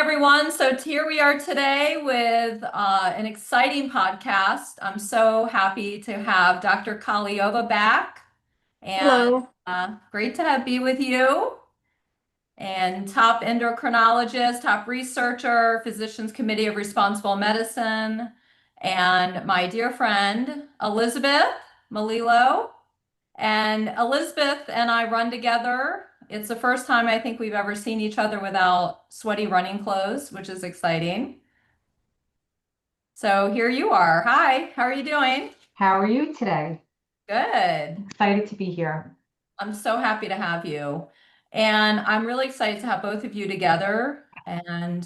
everyone. Here we are today with an exciting podcast. I'm so happy to have Dr. Kahleova back, and Hello. great to be with you. And top endocrinologist, top researcher, Physicians Committee of Responsible Medicine, and my dear friend Elizabeth Melillo. And Elizabeth and I run together. It's the first time I think we've ever seen each other without sweaty running clothes, which is exciting. So here you are. Hi, how are you doing? How are you today? Good. Excited to be here. I'm so happy to have you. And I'm really excited to have both of you together and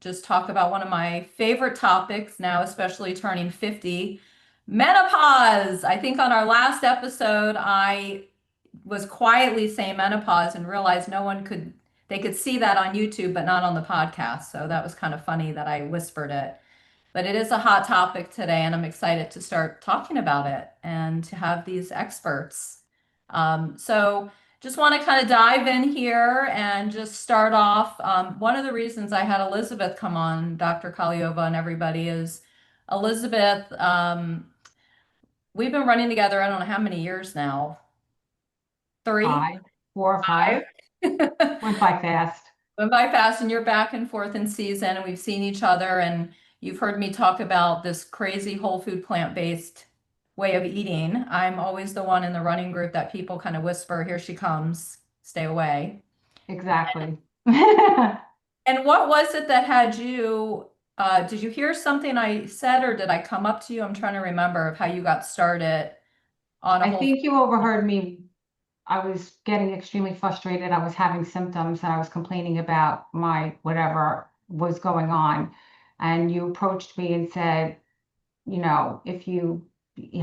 just talk about one of my favorite topics now, especially turning 50, menopause. I think on our last episode, I was quietly saying menopause and realized they could see that on YouTube, but not on the podcast. So that was kind of funny that I whispered it. But it is a hot topic today, and I'm excited to start talking about it and to have these experts. So just want to kind of dive in here and just start off. One of the reasons I had Elizabeth come on, Dr. Kahleova and everybody, is Elizabeth, we've been running together, I don't know how many years now. Three? Five, 4 or 5. Five. Went by fast. Went by fast, and you're back and forth in season, and we've seen each other, and you've heard me talk about this crazy whole food plant-based way of eating. I'm always the one in the running group that people kind of whisper, here she comes, stay away. Exactly. And what was it that had you, did you hear something I said, or did I come up to you? I'm trying to remember of how you got started on a I whole. think you overheard me. I was getting extremely frustrated. I was having symptoms and I was complaining about my whatever was going on. And you approached me and said, if you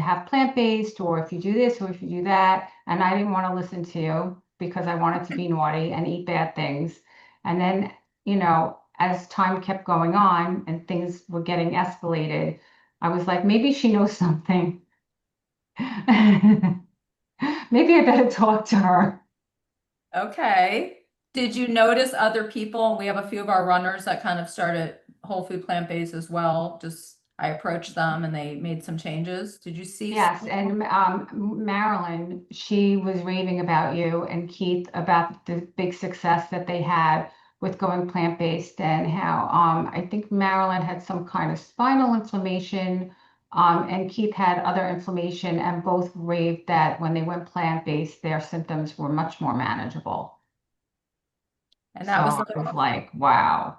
have plant-based or if you do this or if you do that. And I didn't want to listen to you because I wanted to be naughty and eat bad things. And then, as time kept going on and things were getting escalated, I was like, maybe she knows something. Maybe I better talk to her. Okay. Did you notice other people? We have a few of our runners that kind of started whole food plant-based as well. Just I approached them and they made some changes. Did you see some? Yes, and Marilyn, she was raving about you and Keith about the big success that they had with going plant-based and how I think Marilyn had some kind of spinal inflammation and Keith had other inflammation and both raved that when they went plant-based, their symptoms were much more manageable. And So that was I was like, wow.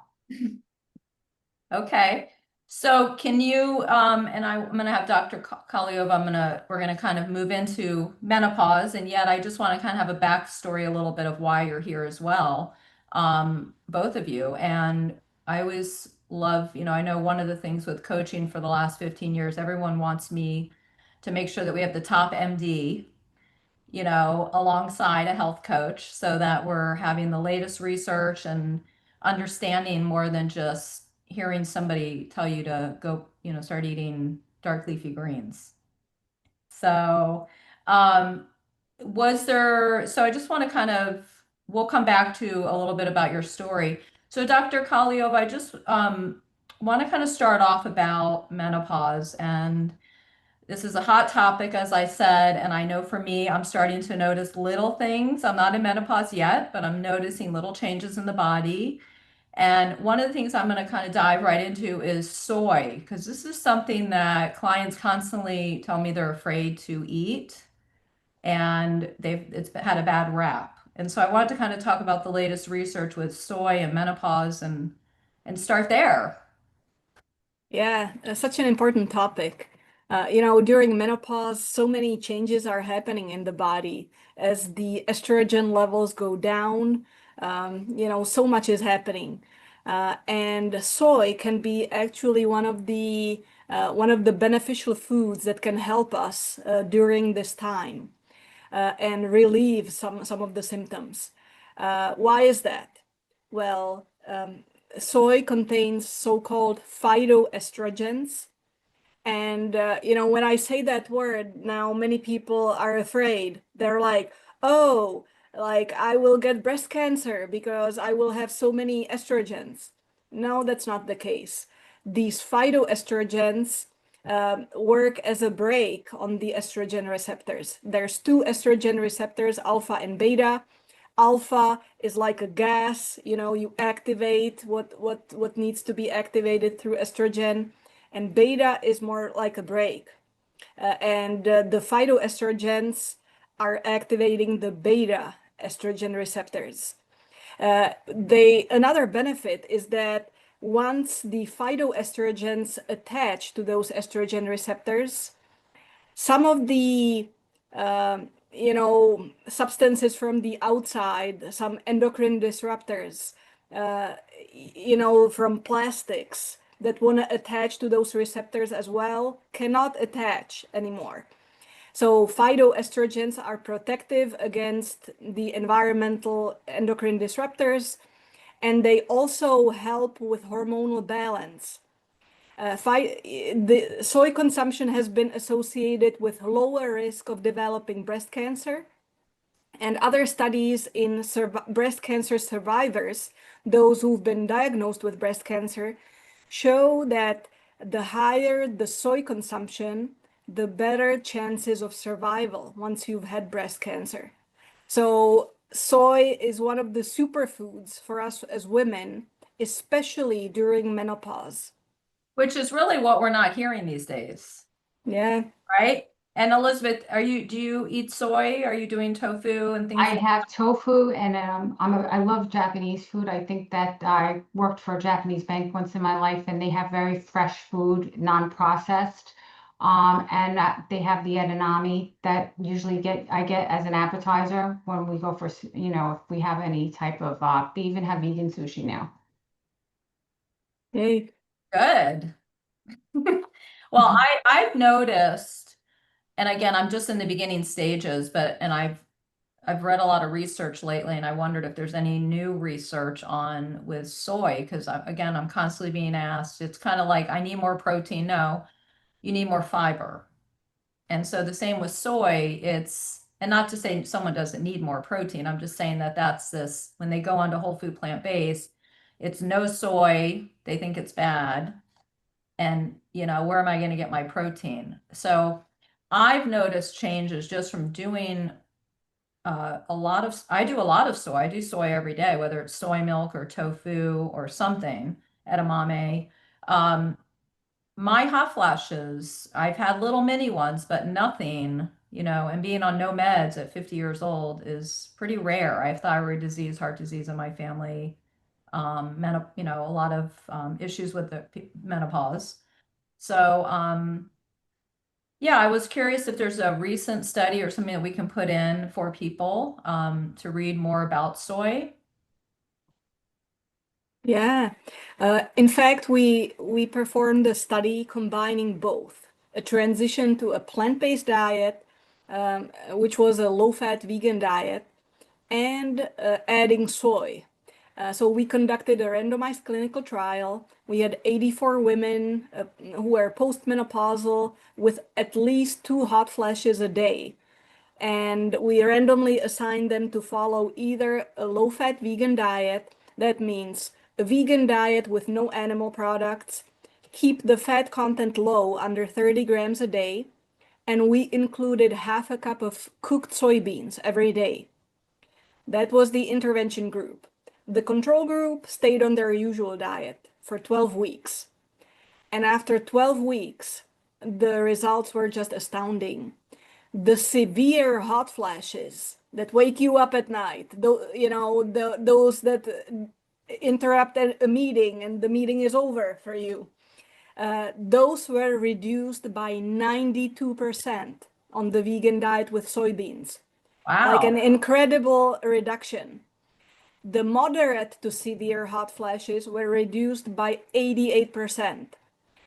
okay. So can you, I'm going to have Dr. Kahleova, we're going to kind of move into menopause, and yet I just want to kind of have a backstory, a little bit of why you're here as well, both of you. And I always love, I know one of the things with coaching for the last 15 years, everyone wants me to make sure that we have the top MD, alongside a health coach so that we're having the latest research and understanding more than just hearing somebody tell you to go, start eating dark leafy greens. So, um, so I just want to we'll come back to a little bit about your story. So, Dr. Kahleova, I just want to kind of start off about menopause, and this is a hot topic, as I said, and I know for me, I'm starting to notice little things. I'm not in menopause yet, but I'm noticing little changes in the body. And one of the things I'm going to kind of dive right into is soy, because this is something that clients constantly tell me they're afraid to eat, and it's had a bad rap. And so I wanted to kind of talk about the latest research with soy and menopause and start there. Yeah, such an important topic. During menopause, so many changes are happening in the body as the estrogen levels go down. So much is happening. And soy can be actually one of the beneficial foods that can help us during this time and relieve some of the symptoms. Why is that? Well, soy contains so-called phytoestrogens. And, when I say that word, now many people are afraid. They're like, oh, like I will get breast cancer because I will have so many estrogens. No, that's not the case. These phytoestrogens work as a brake on the estrogen receptors. There's two estrogen receptors, alpha and beta. Alpha is like a gas, you activate what needs to be activated through estrogen, and beta is more like a brake. And the phytoestrogens are activating the beta estrogen receptors. Another benefit is that once the phytoestrogens attach to those estrogen receptors, some of the substances from the outside, some endocrine disruptors, from plastics that want to attach to those receptors as well, cannot attach anymore. So phytoestrogens are protective against the environmental endocrine disruptors, and they also help with hormonal balance. The soy consumption has been associated with lower risk of developing breast cancer, and other studies in breast cancer survivors, those who've been diagnosed with breast cancer, show that the higher the soy consumption, the better chances of survival once you've had breast cancer. So soy is one of the superfoods for us as women, especially during menopause. Which is really what we're not hearing these days, Yeah. right? And Elizabeth, do you eat soy? Are you doing tofu and things I like have tofu, and I love Japanese food. I think that I worked for a Japanese bank once in my life, and they have very fresh food, non-processed. And they have the edamame that usually I get as an appetizer when we go for, if we have any type of, they even have vegan sushi now. Yay. good? Well, I've noticed, and again, I'm just in the beginning stages, and I've read a lot of research lately, and I wondered if there's any new research on with soy, because again, I'm constantly being asked, it's kind of like, I need more protein. No, you need more fiber. And so the same with soy, and not to say someone doesn't need more protein, I'm just saying that that's this, when they go onto whole food plant-based, it's no soy, they think it's bad. And, where am I going to get my protein? So I've noticed changes just from doing I do a lot of soy. I do soy every day, whether it's soy milk or tofu or something, edamame. Um, my hot flashes, I've had little mini ones, but nothing, and being on no meds at 50 years old is pretty rare. I have thyroid disease, heart disease in my family, a lot of issues with the menopause. So, yeah, I was curious if there's a recent study or something that we can put in for people to read more about soy. Yeah. In fact, we performed a study combining both a transition to a plant-based diet, which was a low-fat vegan diet, and adding soy. So we conducted a randomized clinical trial. We had 84 women who were postmenopausal with at least 2 hot flashes a day. And we randomly assigned them to follow either a low-fat vegan diet, that means a vegan diet with no animal products, keep the fat content low, under 30 grams a day, and we included half a cup of cooked soybeans every day. That was the intervention group. The control group stayed on their usual diet for 12 weeks. And after 12 weeks, the results were just astounding. The severe hot flashes that wake you up at night, those that interrupt a meeting and the meeting is over for you, those were reduced by 92% on the vegan diet with soybeans. Like Wow. an incredible reduction. The moderate to severe hot flashes were reduced by 88%.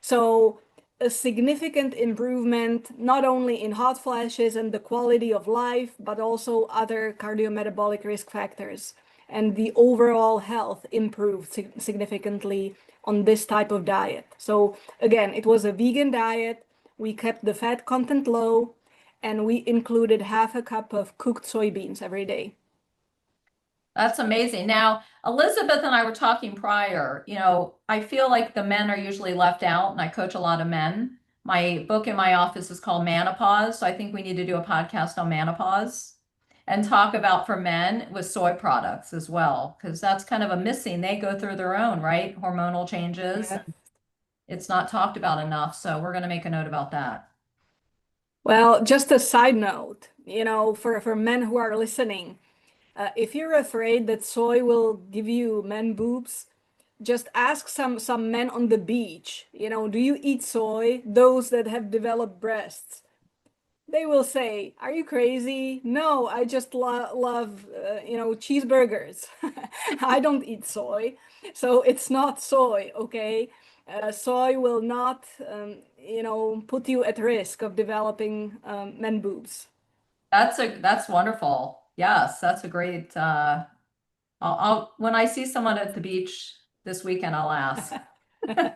So a significant improvement, not only in hot flashes and the quality of life, but also other cardiometabolic risk factors. And the overall health improved significantly on this type of diet. So again, it was a vegan diet. We kept the fat content low, and we included half a cup of cooked soybeans every day. That's amazing. Now, Elizabeth and I were talking prior. I feel like the men are usually left out, and I coach a lot of men. My book in my office is called Menopause. So I think we need to do a podcast on menopause and talk about for men with soy products as well, because that's kind of a missing. They go through their own, right? Hormonal changes. Yeah. It's not talked about enough. So we're going to make a note about that. Well, just a side note, for men who are listening, if you're afraid that soy will give you man boobs, just ask some men on the beach, do you eat soy? Those that have developed breasts. They will say, "Are you crazy? No, I just love, cheeseburgers. I don't eat soy." So it's not soy, okay? Soy will not, put you at risk of developing men boobs. That's wonderful. Yes, that's a great when I see someone at the beach this weekend, I'll ask. Michelle,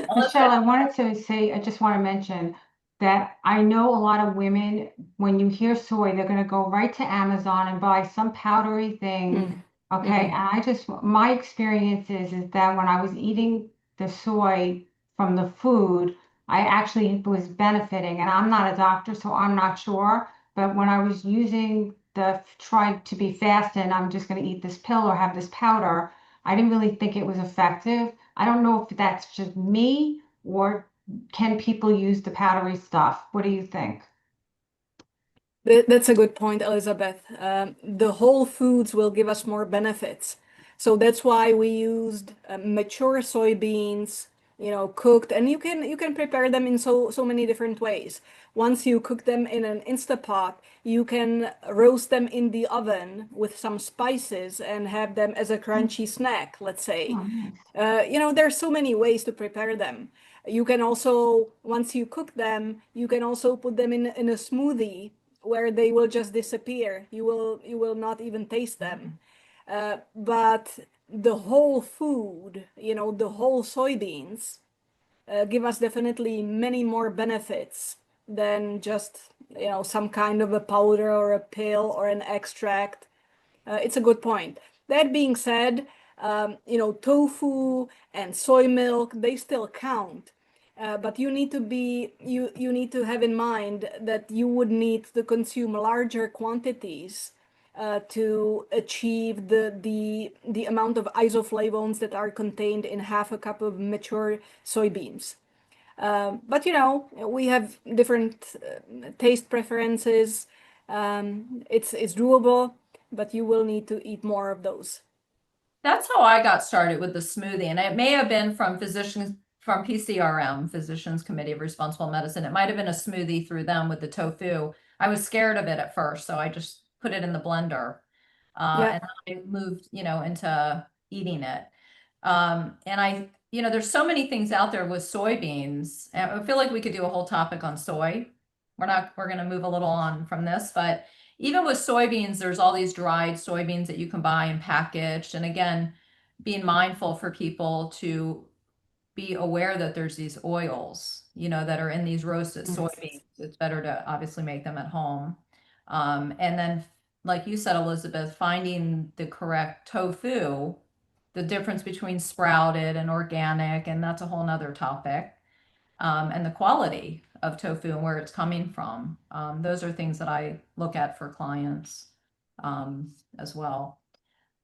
Elizabeth, I wanted to say, I just want to mention that I know a lot of women, when you hear soy, they're going to go right to Amazon and buy some powdery thing. Mm, Okay. mm, And my experience is that when I was eating the soy from the food, I actually was benefiting. And I'm not a doctor, so I'm not sure. But when I was using tried to be fasted, I'm just going to eat this pill or have this powder, I didn't really think it was effective. I don't know if that's just me or can people use the powdery stuff? What do you think? That's a good point, Elizabeth. The whole foods will give us more benefits. So that's why we used mature soybeans, cooked, and you can prepare them in so many different ways. Once you cook them in an Instapot, you can roast them in the oven with some spices and have them as a crunchy snack, let's say. Oh, nice. There's so many ways to prepare them. You can also, once you cook them, you can also put them in a smoothie where they will just disappear. You will not even taste them. But the whole food, the whole soybeans, give us definitely many more benefits than just, some kind of a powder or a pill or an extract. It's a good point. That being said, tofu and soy milk, they still count. But you need to have in mind that you would need to consume larger quantities to achieve the amount of isoflavones that are contained in half a cup of mature soybeans. But we have different taste preferences. It's doable, but you will need to eat more of those. that's how I got started with the smoothie. And it may have been from PCRM, Physicians Committee of Responsible Medicine. It might have been a smoothie through them with the tofu. I was scared of it at first, so I just put it in the blender. Yeah. And I moved, into eating it. And there's so many things out there with soybeans. And I feel like we could do a whole topic on soy. We're going to move a little on from this, but even with soybeans, there's all these dried soybeans that you can buy and packaged. And again, being mindful for people to be aware that there's these oils, that are in these roasted Yes. soybeans. It's better to obviously make them at home. And then, like you said, Elizabeth, finding the correct tofu, the difference between sprouted and organic, and that's a whole nother topic. And the quality of tofu and where it's coming from. Those are things that I look at for clients as well.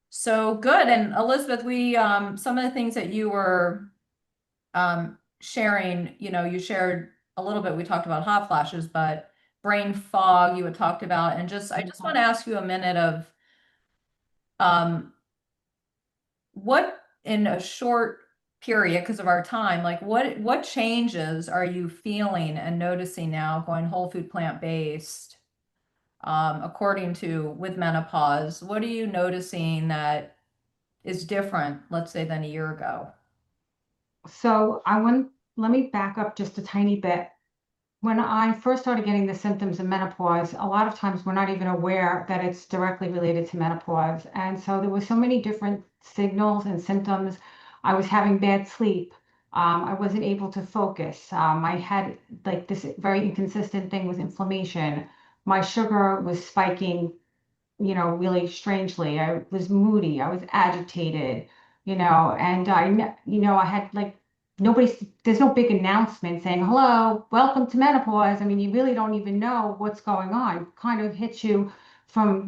So good. And Elizabeth, we some of the things that you were sharing, you shared a little bit. We talked about hot flashes, but brain fog you had talked about, and I just want to ask you a minute of um, what in a short period, because of our time, like what changes are you feeling and noticing now going whole food plant-based, according to with menopause? What are you noticing that is different, let's say, than a year ago? So let me back up just a tiny bit. When I first started getting the symptoms of menopause, a lot of times we're not even aware that it's directly related to menopause. And so there were so many different signals and symptoms. I was having bad sleep. I wasn't able to focus. I had like this very inconsistent thing with inflammation. My sugar was spiking really strangely. I was moody, I was agitated, and I had like there's no big announcement saying, hello, welcome to menopause. I mean, you really don't even know what's going on. Kind of hits you from,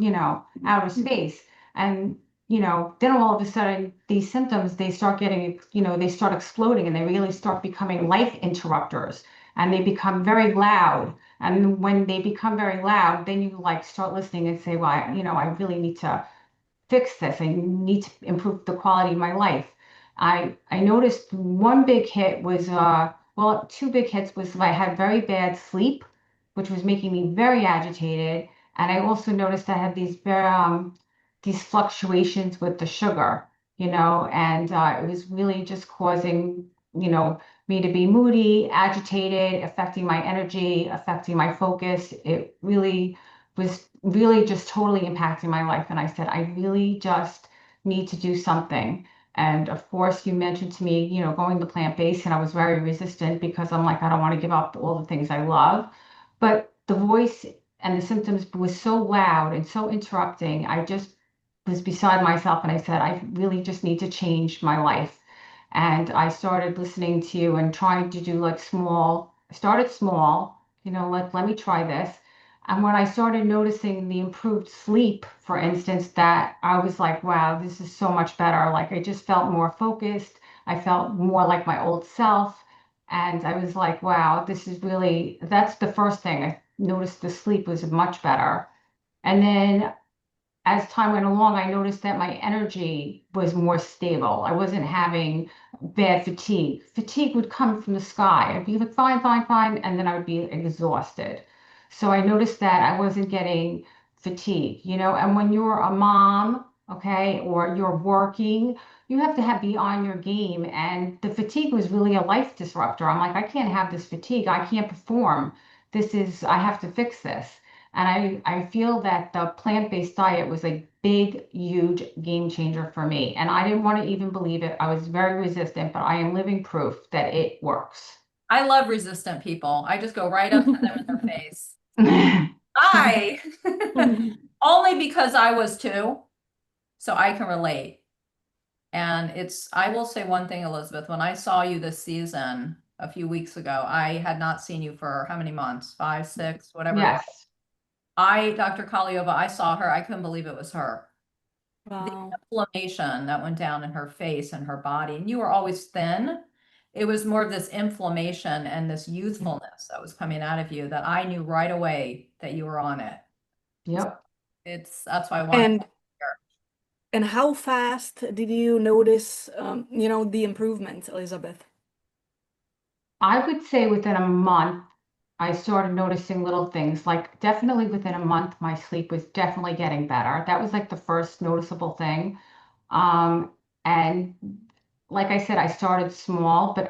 outer space. And, then all of a sudden these symptoms, they start getting, they start exploding and they really start becoming life interrupters and they become very loud. And when they become very loud, then you like start listening and say, well, I really need to fix this. I need to improve the quality of my life. I noticed one big hit was well, two big hits was I had very bad sleep, which was making me very agitated, and I also noticed I had these fluctuations with the sugar, and it was really just causing me to be moody, agitated, affecting my energy, affecting my focus. It really was really just totally impacting my life. And I said, I really just need to do something. And of course, you mentioned to me, going to plant-based, and I was very resistant because I'm like, I don't want to give up all the things I love. But the voice and the symptoms was so loud and so interrupting. I just was beside myself and I said, I really just need to change my life. And I started listening to you and trying to do like I started small, let me try this. And when I started noticing the improved sleep, for instance, that I was like, wow, this is so much better. Like I just felt more focused. I felt more like my old self. And I was like, wow, that's the first thing. I noticed the sleep was much better. And then as time went along, I noticed that my energy was more stable. I wasn't having bad fatigue. Fatigue would come from the sky. I'd be like, fine, fine, fine. And then I would be exhausted. So I noticed that I wasn't getting fatigue, and when you're a mom, okay, or you're working, you have to be on your game. And the fatigue was really a life disruptor. I'm like, I can't have this fatigue. I can't perform. I have to fix this. And I feel that the plant-based diet was a big, huge game changer for me. And I didn't want to even believe it. I was very resistant, but I am living proof that it works. I love resistant people. I just go right up to them in their face. I only because I was too, so I can relate. And I will say one thing, Elizabeth, when I saw you this season a few weeks ago, I had not seen you for how many months? 5, 6, whatever it was. Yes. Dr. Kahleova, I saw her. I couldn't believe it was her. The Wow. inflammation that went down in her face and her body, and you were always thin. It was more of this inflammation and this youthfulness that was coming out of you that I knew right away that you were on it. Yep. That's why I wanted to And hear. and how fast did you notice, the improvements, Elizabeth? I would say within a month, I started noticing little things. Like definitely within a month, my sleep was definitely getting better. That was like the first noticeable thing. Um, and like I said, I started small, but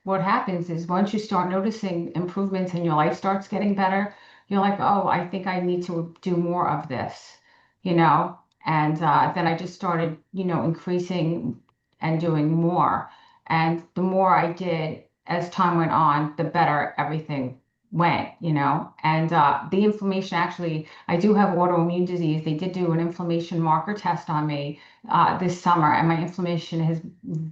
what happens is once you start noticing improvements and your life starts getting better, you're like, oh, I think I need to do more of this, you know? And then I just started, increasing and doing more. And the more I did as time went on, the better everything went, And the inflammation actually, I do have autoimmune disease. They did do an inflammation marker test on me this summer, and my inflammation has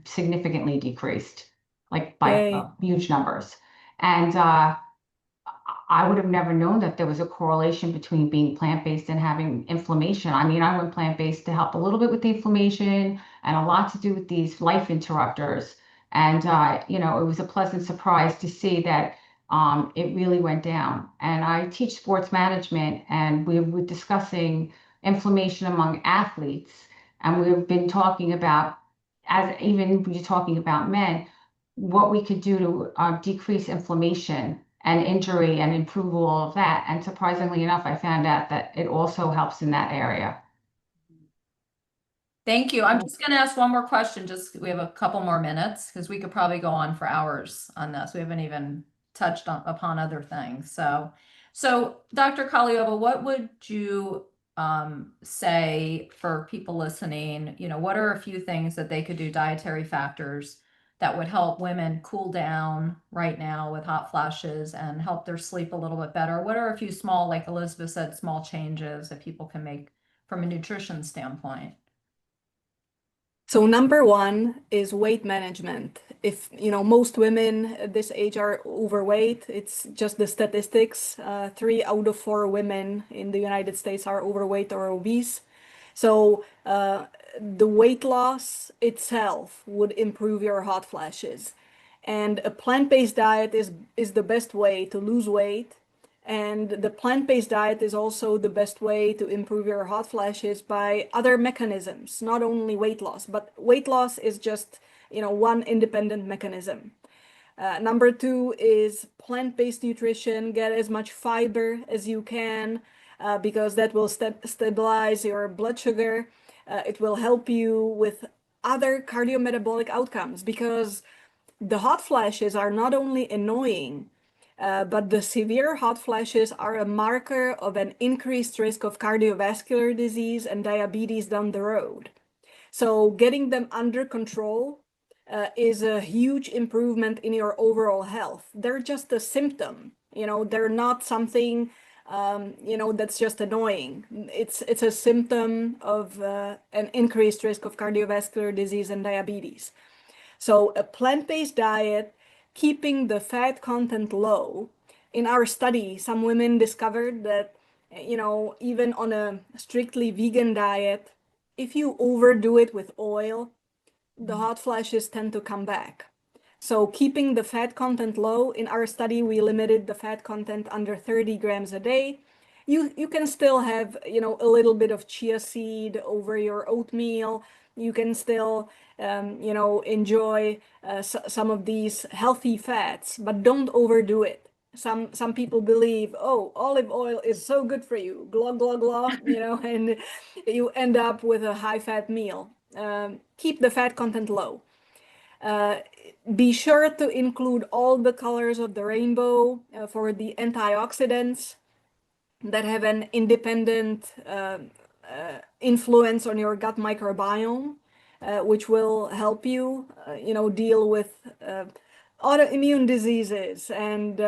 significantly decreased, like by Yay. huge numbers. And I would have never known that there was a correlation between being plant-based and having inflammation. I mean, I went plant-based to help a little bit with the inflammation and a lot to do with these life interrupters. And, it was a pleasant surprise to see that it really went down. And I teach sports management, and we were discussing inflammation among athletes. And we've been talking about, as even we're talking about men, what we could do to decrease inflammation and injury and improve all of that. And surprisingly enough, I found out that it also helps in that area. Thank you. I'm just going to ask one more question. We have a couple more minutes because we could probably go on for hours on this. We haven't even touched upon other things. So Dr. Kahleova, what would you say for people listening? What are a few things that they could do, dietary factors that would help women cool down right now with hot flashes and help their sleep a little bit better? What are a few small, like Elizabeth said, small changes that people can make from a nutrition standpoint? So number one is weight management. If, most women at this age are overweight, it's just the statistics. 3 out of 4 women in the United States are overweight or obese. So the weight loss itself would improve your hot flashes. And a plant-based diet is the best way to lose weight. And the plant-based diet is also the best way to improve your hot flashes by other mechanisms, not only weight loss, but weight loss is just, one independent mechanism. Number two is plant-based nutrition. Get as much fiber as you can because that will stabilize your blood sugar. It will help you with other cardiometabolic outcomes because the hot flashes are not only annoying, but the severe hot flashes are a marker of an increased risk of cardiovascular disease and diabetes down the road. So getting them under control is a huge improvement in your overall health. They're just a symptom, they're not something, that's just annoying. It's a symptom of an increased risk of cardiovascular disease and diabetes. So a plant-based diet, keeping the fat content low. In our study, some women discovered that, even on a strictly vegan diet, if you overdo it with oil, the hot flashes tend to come back. So keeping the fat content low, in our study, we limited the fat content under 30 grams a day. You can still have, a little bit of chia seed over your oatmeal. You can still, enjoy some of these healthy fats, but don't overdo it. Some people believe, oh, olive oil is so good for you, glug, glug, glug, and you end up with a high-fat meal. Keep the fat content low. Be sure to include all the colors of the rainbow for the antioxidants that have an independent influence on your gut microbiome, which will help you, deal with autoimmune diseases and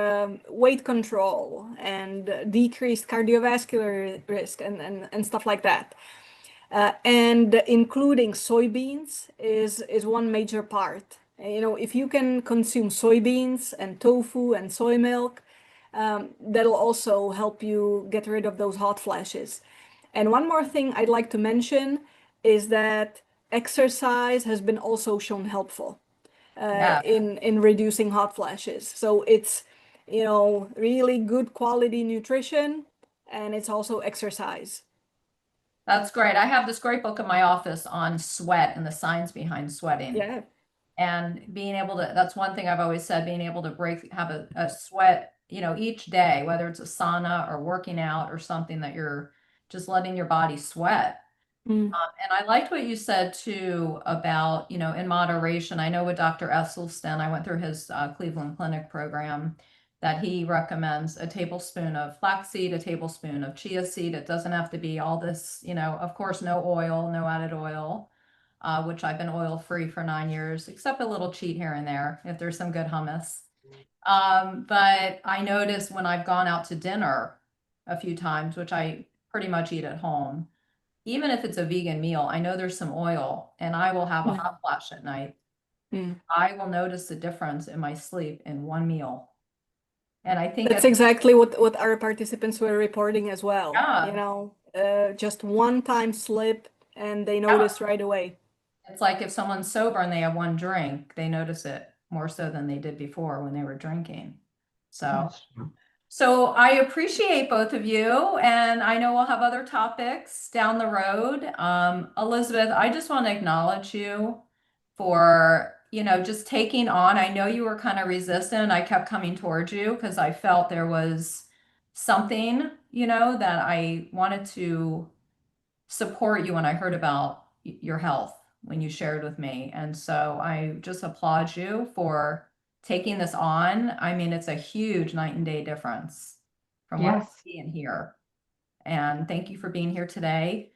weight control and decreased cardiovascular risk and stuff like that. And including soybeans is one major part. If you can consume soybeans and tofu and soy milk, that'll also help you get rid of those hot flashes. And one more thing I'd like to mention is that exercise has been also shown helpful Yeah. in reducing hot flashes. So it's, really good quality nutrition and it's also exercise. That's great. I have this great book in my office on sweat and the science behind sweating. Yeah. And being able to, that's one thing I've always said, being able to have a sweat, each day, whether it's a sauna or working out or something that you're just letting your body sweat. Mm. And I liked what you said too about, in moderation. I know with Dr. Esselstyn, I went through his Cleveland Clinic program that he recommends a tablespoon of flaxseed, a tablespoon of chia seed. It doesn't have to be all this, of course, no oil, no added oil, which I've been oil free for 9 years, except a little cheat here and there if there's some good hummus. But I noticed when I've gone out to dinner a few times, which I pretty much eat at home, even if it's a vegan meal, I know there's some oil and I will have a Mm. hot flash at night. Mm. I will notice the difference in my sleep in one meal. And I think That's it's, exactly what our participants were reporting as well. yeah, Just one time slip and they yeah. noticed right away. It's like if someone's sober and they have one drink, they notice it more so than they did before when they were drinking. So, That's true. so I appreciate both of you, and I know we'll have other topics down the road. Elizabeth, I just want to acknowledge you for, just taking on. I know you were kind of resistant. I kept coming towards you because I felt there was something, that I wanted to support you when I heard about your health when you shared with me. And so I just applaud you for taking this on. I mean, it's a huge night and day difference from what I Yes. see and hear. And thank you for being here today.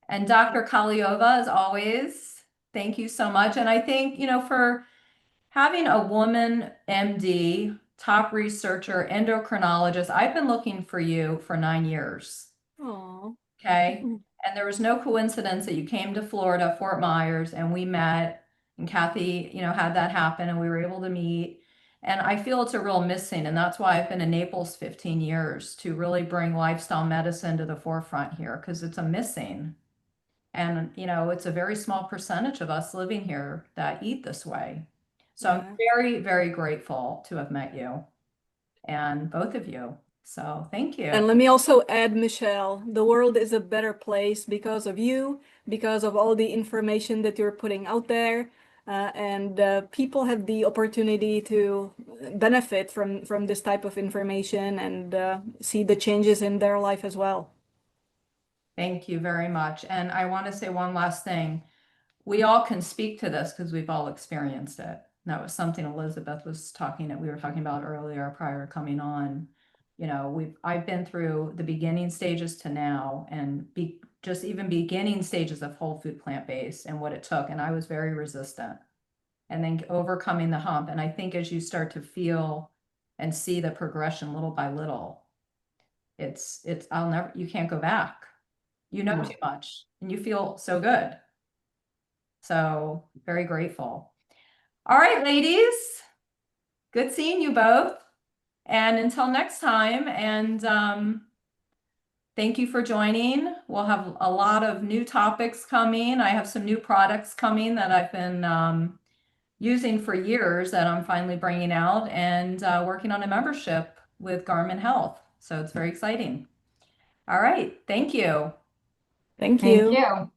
And Dr. Kahleova, as always, thank you so much. And I think, for having a woman MD, top researcher, endocrinologist, I've been looking for you for 9 years. Oh. Okay. And there was no coincidence that you came to Florida, Fort Myers, and we met, and Kathy, had that happen and we were able to meet. And I feel it's a real missing, and that's why I've been in Naples 15 years to really bring lifestyle medicine to the forefront here because it's a missing. And, it's a very small percentage of us living here that eat this way. So I'm Yeah. very, very grateful to have met you and both of you. So thank you. And let me also add, Michelle, the world is a better place because of you, because of all the information that you're putting out there. And people have the opportunity to benefit from this type of information and see the changes in their life as well. Thank you very much. And I want to say one last thing. We all can speak to this because we've all experienced it. That was something Elizabeth was we were talking about earlier prior to coming on. I've been through the beginning stages to now and just even beginning stages of whole food plant-based and what it took. And I was very resistant and then overcoming the hump. And I think as you start to feel and see the progression little by little, you can't go back. You know No. too much and you feel so good. So very grateful. All right, ladies, good seeing you both. And until next time, and thank you for joining. We'll have a lot of new topics coming. I have some new products coming that I've been using for years that I'm finally bringing out and working on a membership with Garmin Health. So it's very exciting. All right, thank you. Thank Thank you. you.